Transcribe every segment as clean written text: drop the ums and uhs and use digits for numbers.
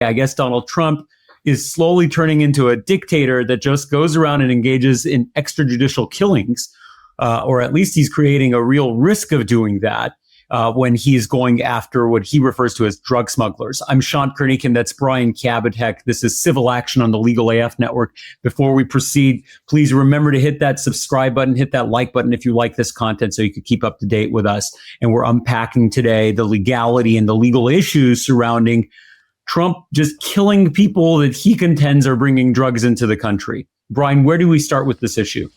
I guess Donald Trump is slowly turning into a dictator that just goes around and engages in extrajudicial killings, or at least he's creating a real risk of doing that when he's going after what he refers to as drug smugglers. I'm Sean Kernigan. That's Brian Kabatek. This is Civil Action on the Legal AF Network. Before we proceed, please remember to hit that subscribe button, hit that like button if you like this content so you can keep up to date with us. And we're unpacking today the legality and the legal issues surrounding Trump just killing people that he contends are bringing drugs into the country. Brian, where do we start with this issue?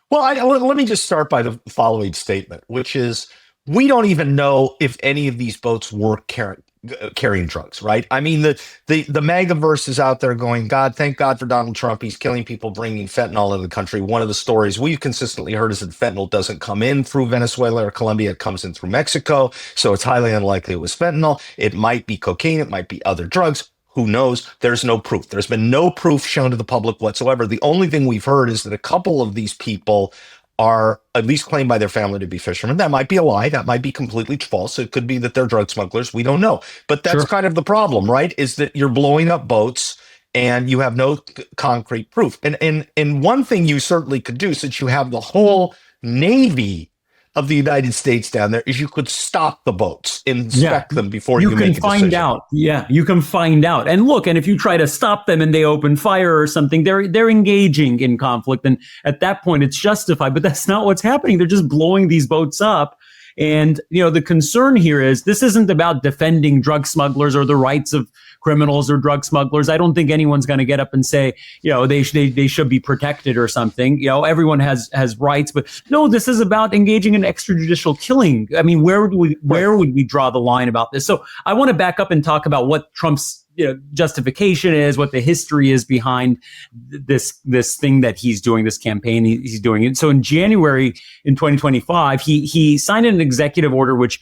Well, let me just start by the following statement, which is we don't even know if any of these boats were carrying drugs, right? I mean, the MAGAverse is out there going, God, thank God for Donald Trump. He's killing people, bringing fentanyl into the country. One of the stories we've consistently heard is that fentanyl doesn't come in through Venezuela or Colombia. It comes in through Mexico. So it's highly unlikely it was fentanyl. It might be cocaine. It might be other drugs. Who knows? There's no proof. There's been no proof shown to the public whatsoever. The only thing we've heard is that a couple of these people are at least claimed by their family to be fishermen. That might be a lie. That might be completely false. It could be that they're drug smugglers. We don't know. But that's kind of the problem, right? Is that you're blowing up boats and you have no concrete proof. And one thing you certainly could do, since you have the whole Navy of the United States down there, is you could stop the boats, inspect them before you make a decision. You can find out. Yeah, you can find out. And look, and if you try to stop them and they open fire or something, they're engaging in conflict. And at that point, it's justified. But that's not what's happening. They're just blowing these boats up. And, you know, the concern here is this isn't about defending drug smugglers or the rights of criminals or drug smugglers. I don't think anyone's going to get up and say, you know, they should be protected or something. You know, everyone has rights, but no, this is about engaging in extrajudicial killing. I mean, where would we draw the line about this? So I want to back up and talk about what Trump's justification is, what the history is behind this thing that he's doing, this campaign he's doing. And so in January in 2025, he signed an executive order which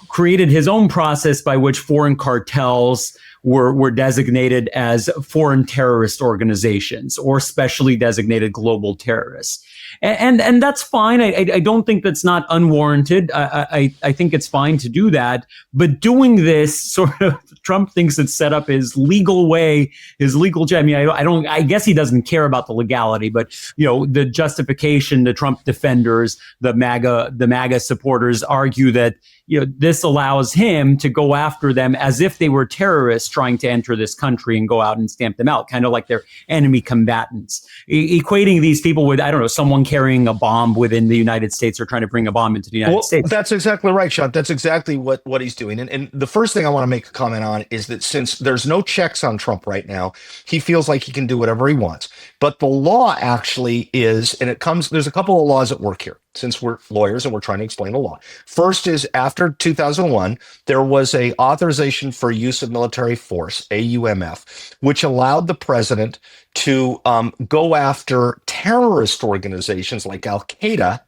created his own process by which foreign cartels were designated as foreign terrorist organizations or specially designated global terrorists. And that's fine. I don't think that's not unwarranted. I think it's fine to do that. But doing this sort of, Trump thinks it's set up his legal way, his legal. I mean, I guess he doesn't care about the legality, but you know, the justification, the Trump defenders, the MAGA supporters argue that, you know, this allows him to go after them as if they were terrorists trying to enter this country and go out and stamp them out, kind of like they're enemy combatants, equating these people with, I don't know, someone carrying a bomb within the United States or trying to bring a bomb into the United States. That's exactly right, Sean. That's exactly what he's doing. And the first thing I want to make a comment on is that since there's no checks on Trump right now, he feels like he can do whatever he wants. But the law actually is, and there's a couple of laws at work here, since we're lawyers and we're trying to explain the law. First is after 2001, there was a authorization for use of military force, AUMF, which allowed the president to go after terrorist organizations like Al-Qaeda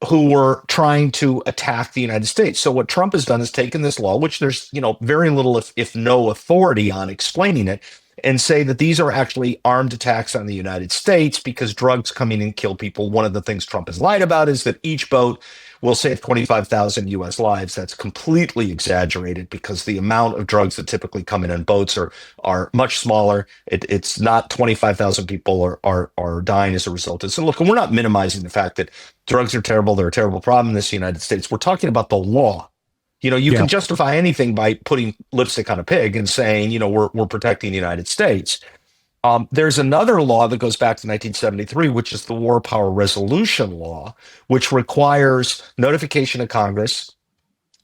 who were trying to attack the United States. So what Trump has done is taken this law, which there's, you know, very little, if no authority on explaining it, and say that these are actually armed attacks on the United States because drugs come in and kill people. One of the things Trump has lied about is that each boat will save 25,000 U.S. lives. That's completely exaggerated because the amount of drugs that typically come in on boats are much smaller. It's not 25,000 people are dying as a result. So look, we're not minimizing the fact that drugs are terrible. They're a terrible problem in this United States. We're talking about the law. You know, you can justify anything by putting lipstick on a pig and saying, you know, we're protecting the United States. There's another law that goes back to 1973, which is the War Power Resolution Law, which requires notification of Congress,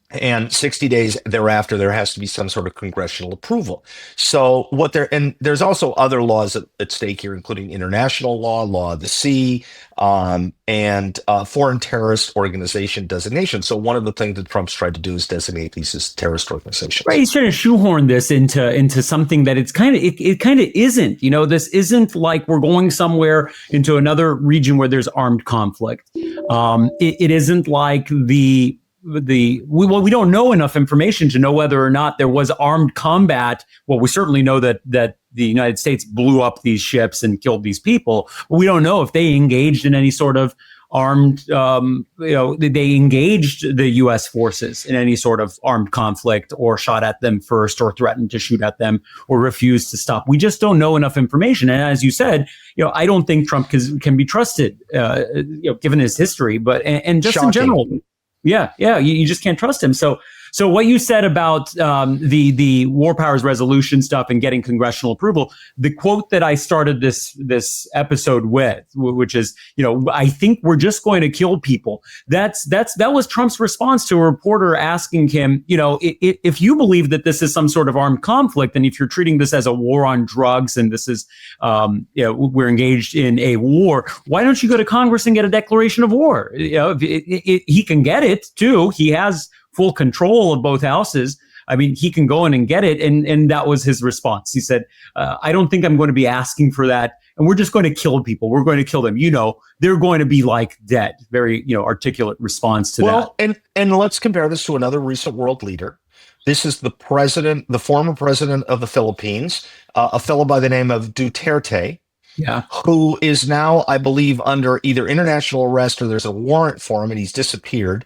and 60 days thereafter, there has to be some sort of congressional approval. So and there's also other laws at stake here, including international law of the sea, and foreign terrorist organization designation. So one of the things that Trump's tried to do is designate these as terrorist organizations. Right, he's trying to shoehorn this into something that it kind of isn't. You know, this isn't like we're going somewhere into another region where there's armed conflict. It isn't like we don't know enough information to know whether or not there was armed combat. Well, we certainly know that the United States blew up these ships and killed these people. But we don't know if they engaged in any sort of armed, they engaged the U.S. forces in any sort of armed conflict, or shot at them first, or threatened to shoot at them, or refused to stop. We just don't know enough information. And as you said, I don't think Trump can be trusted, given his history, but and just Shocking. in general. Yeah, you just can't trust him. So what you said about the war powers resolution stuff and getting congressional approval, the quote that I started this episode with, which is, I think we're just going to kill people. That was Trump's response to a reporter asking him, if you believe that this is some sort of armed conflict, and if you're treating this as a war on drugs, and this is, we're engaged in a war, why don't you go to Congress and get a declaration of war? He can get it too. He has full control of both houses. I mean, he can go in and get it. And that was his response. He said, I don't think I'm going to be asking for that. And we're just going to kill people. We're going to kill them. They're going to be like dead. Very, articulate response to that. Well, and let's compare this to another recent world leader. This is the former president of the Philippines, a fellow by the name of Duterte. Yeah. Who is now, I believe, under either international arrest or there's a warrant for him, and he's disappeared.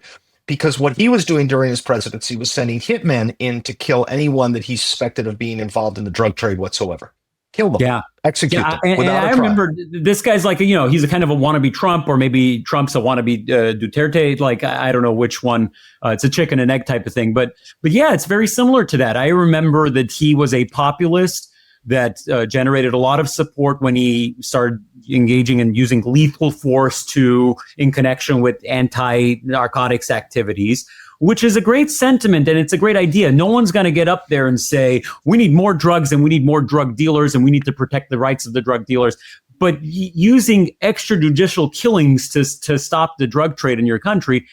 Because what he was doing during his presidency was sending hitmen in to kill anyone that he suspected of being involved in the drug trade whatsoever. Kill them. Yeah. Execute them. And I remember this guy's like, he's a kind of a wannabe Trump, or maybe Trump's a wannabe Duterte. Like, I don't know which one. It's a chicken and egg type of thing. But yeah, it's very similar to that. I remember that he was a populist that generated a lot of support when he started engaging in using lethal force in connection with anti-narcotics activities, which is a great sentiment and it's a great idea. No one's going to get up there and say, we need more drugs and we need more drug dealers and we need to protect the rights of the drug dealers. But using extrajudicial killings to stop the drug trade in your country,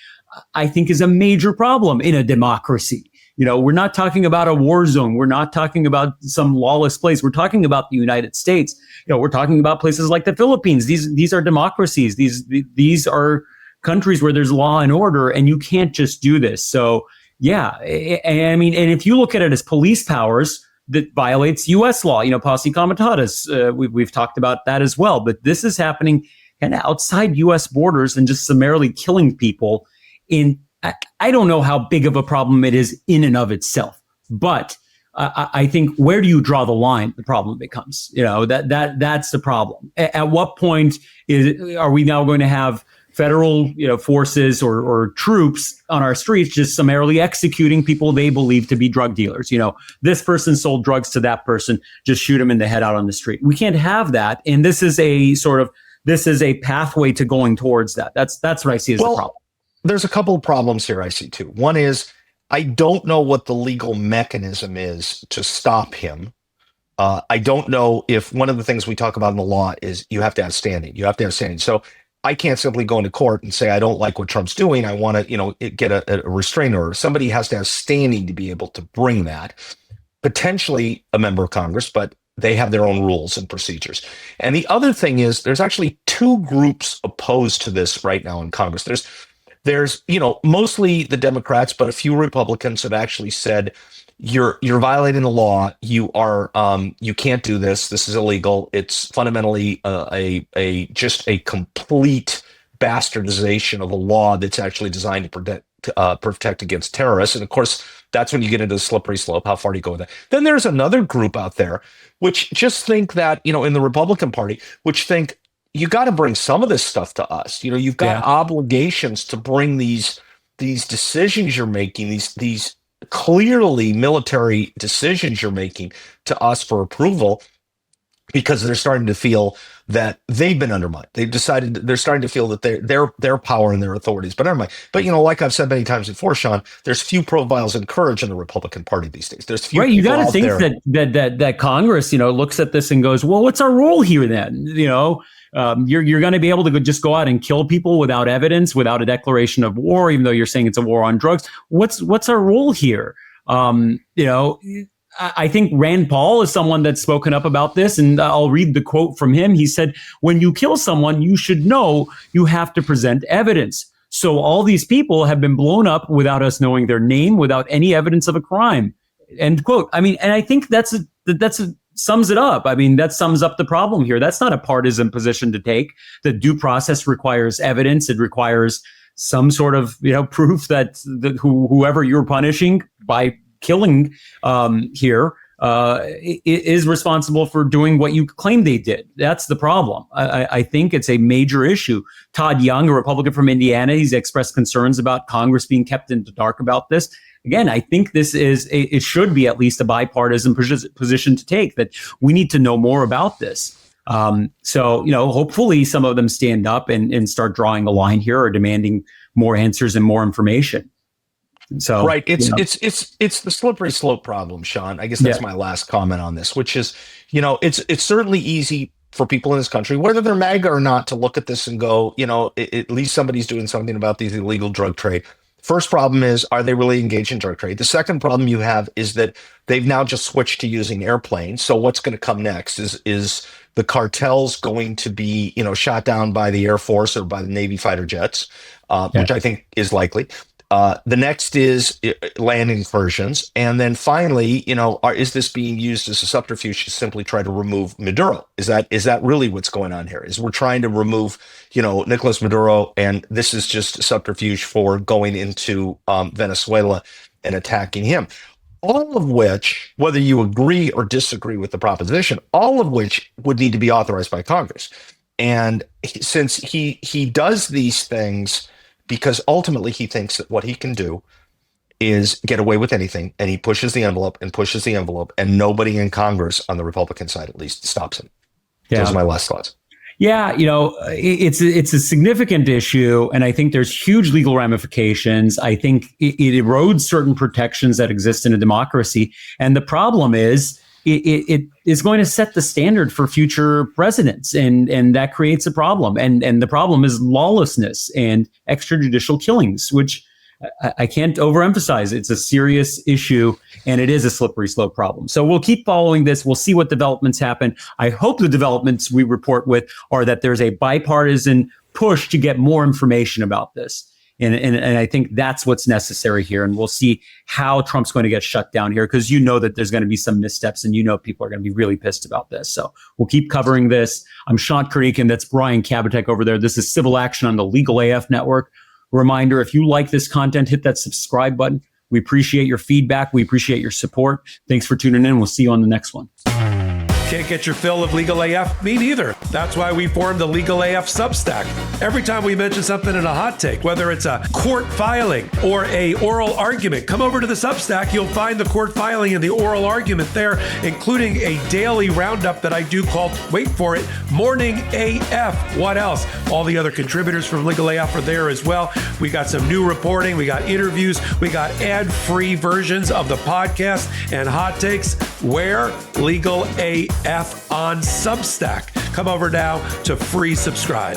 I think is a major problem in a democracy. We're not talking about a war zone. We're not talking about some lawless place. We're talking about the United States. We're talking about places like the Philippines. These are democracies. These are countries where there's law and order, and you can't just do this. So, yeah, and if you look at it as police powers, that violates U.S. law. Posse comitatus. We've talked about that as well. But this is happening kind of outside U.S. borders and just summarily killing people in. I don't know how big of a problem it is in and of itself, but I think where do you draw the line? The problem becomes, that's the problem. At what point are we now going to have federal, forces or troops on our streets just summarily executing people they believe to be drug dealers? This person sold drugs to that person, just shoot him in the head out on the street. We can't have that, and this is a pathway to going towards that. That's what I see as the problem. There's a couple of problems here I see too. One is I don't know what the legal mechanism is to stop him. I don't know if one of the things we talk about in the law is you have to have standing. So I can't simply go into court and say, I don't like what Trump's doing. I want to, get a restraining order. Somebody has to have standing to be able to bring that. Potentially a member of Congress, but they have their own rules and procedures. And the other thing is there's actually two groups opposed to this right now in Congress. There's mostly the Democrats, but a few Republicans have actually said you're violating the law. You can't do this. This is illegal. It's fundamentally just a complete bastardization of a law that's actually designed to protect against terrorists. And of course, that's when you get into the slippery slope. How far do you go with that? Then there's another group out there which just think that in the Republican Party, which think, you got to bring some of this stuff to us. You've got obligations to bring these decisions you're making, these clearly military decisions you're making to us for approval, because they're starting to feel that they've been undermined. They're starting to feel that their power and their authorities been undermined. But like I've said many times before, Sean, there's few profiles in courage in the Republican Party these days. There's few. Right, you got to think that Congress, looks at this and goes, well, what's our role here then? You're going to be able to just go out and kill people without evidence, without a declaration of war, even though you're saying it's a war on drugs. What's our role here? I think Rand Paul is someone that's spoken up about this, and I'll read the quote from him. He said, when you kill someone, you should know you have to present evidence. So all these people have been blown up without us knowing their name, without any evidence of a crime. End quote. And I think that's a sums it up. I mean, that sums up the problem here. That's not a partisan position to take. The due process requires evidence. It requires some sort of, proof that whoever you're punishing by killing here is responsible for doing what you claim they did. That's the problem. I think it's a major issue. Todd Young, a Republican from Indiana, he's expressed concerns about Congress being kept in the dark about this. Again, I think this it should be at least a bipartisan position to take, that we need to know more about this. So, hopefully some of them stand up and start drawing a line here or demanding more answers and more information. So, right. It's the slippery slope problem, Sean. I guess that's my last comment on this, which is, it's certainly easy for people in this country, whether they're MAGA or not, to look at this and go, at least somebody's doing something about these illegal drug trade. First problem is, are they really engaged in drug trade? The second problem you have is that they've now just switched to using airplanes. So what's going to come next is the cartels going to be, shot down by the Air Force or by the Navy fighter jets, which I think is likely. The next is land incursions. And then finally, is this being used as a subterfuge to simply try to remove Maduro? Is that really what's going on here? Is we're trying to remove, Nicolas Maduro, and this is just a subterfuge for going into Venezuela and attacking him? All of which, whether you agree or disagree with the proposition, all of which would need to be authorized by Congress. And since he does these things because ultimately he thinks that what he can do is get away with anything, and he pushes the envelope and pushes the envelope, and nobody in Congress, on the Republican side at least, stops him. Those are my last thoughts. Yeah, it's a significant issue, and I think there's huge legal ramifications. I think it erodes certain protections that exist in a democracy, and the problem is it is going to set the standard for future presidents, and that creates a problem. And the problem is lawlessness and extrajudicial killings, which I can't overemphasize. It's a serious issue, and it is a slippery slope problem. So we'll keep following this. We'll see what developments happen. I hope the developments we report with are that there's a bipartisan push to get more information about this. And I think that's what's necessary here. And we'll see how Trump's going to get shut down here, because that there's going to be some missteps, and people are going to be really pissed about this. So we'll keep covering this. I'm Sean Kurnick, and that's Brian Kabatek over there. This is Civil Action on the Legal AF Network. Reminder, if you like this content, hit that subscribe button. We appreciate your feedback. We appreciate your support. Thanks for tuning in. We'll see you on the next one. Can't get your fill of Legal AF? Me neither. That's why we formed the Legal AF Substack. Every time we mention something in a hot take, whether it's a court filing or a oral argument, come over to the Substack. You'll find the court filing and the oral argument there, including a daily roundup that I do called, wait for it, Morning AF. What else? All the other contributors from Legal AF are there as well. We got some new reporting. We got interviews. We got ad-free versions of the podcast and hot takes. Where? Legal AF on Substack. Come over now to free subscribe.